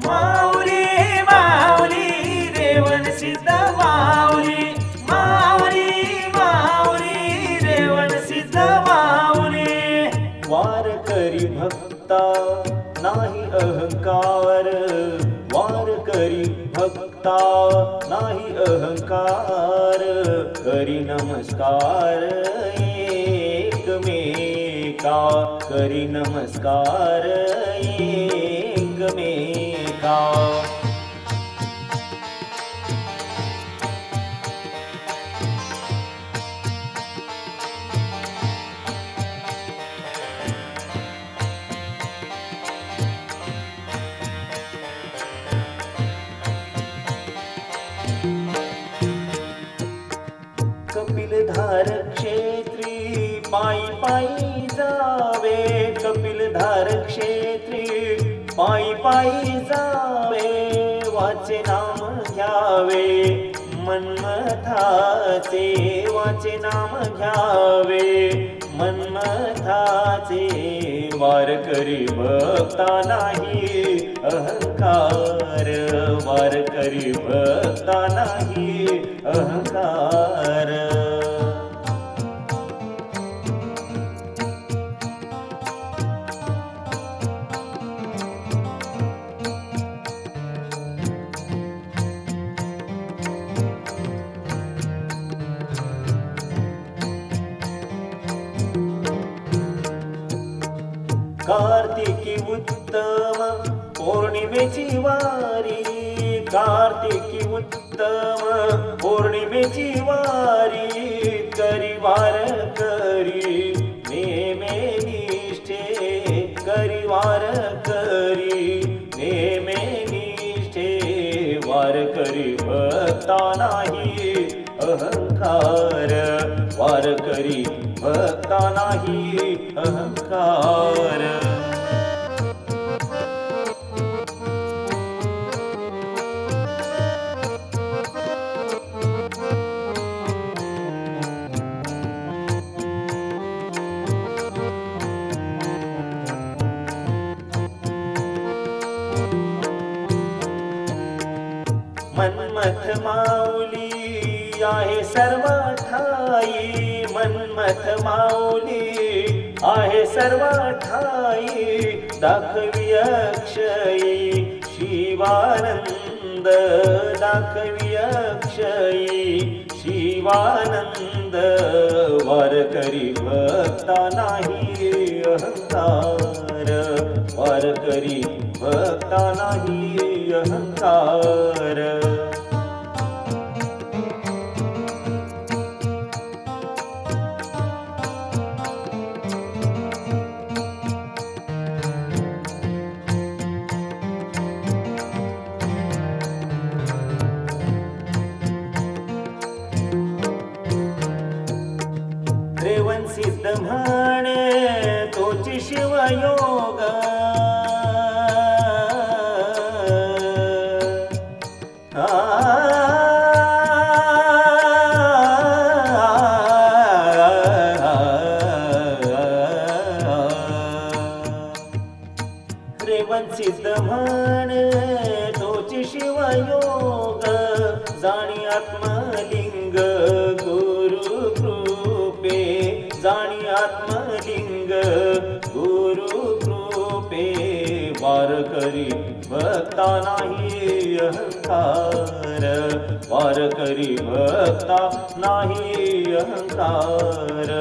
माऊली माऊली रेवण सिद्ध माऊली माऊली माऊली रेवण सिद्ध माऊली वारकरी भक्ता नाही अहंकार, वारकरी भक्ता नाही अहंकार, करी नमस्कार एकमेका, करी नमस्कार एकमेका. कपिलधार क्षेत्री पायी पायी जावे, कपिलधार क्षेत्री पायी पायी जावे, वाचे नाम घ्यावे मन्मथाचे, वाचे नाम घ्यावे मन्मथाचे. वारकरी भक्ता नाही अहंकार, वारकरी भक्ता नाही अहंकार. कार्तिकी उत्तम पौर्णिमेची वारी, कार्तिकी उत्तम पौर्णिमेची वारी, करी वारकरी नेमे निष्ठे, करी वारकरी नेमे निष्ठे. वारकरी भक्ता नाही अहंकार, वारकरी भक्ता नाही अहंकार. मन्मथ माऊली आहे सर्व ठाई, मन्मथ माऊली आहे सर्व ठाई, दाखवी अक्षयी शिवानंद, दाखवी अक्षयी शिवानंद. वारकरी भक्ता नाही अहंकार, वारकरी भक्ता नाही अहंकार. रेवण सिद्ध म्हणे तोची शिवयोग, रेवण सिद्ध म्हणे तोची शिवयोग, जाणी आत्मलिंग गुरु कृपे, जाणी आत्मलिंग गुरु कृपे. वारकरी भक्ता नाही अहंकार, वारकरी भक्ता नाही अहंकार.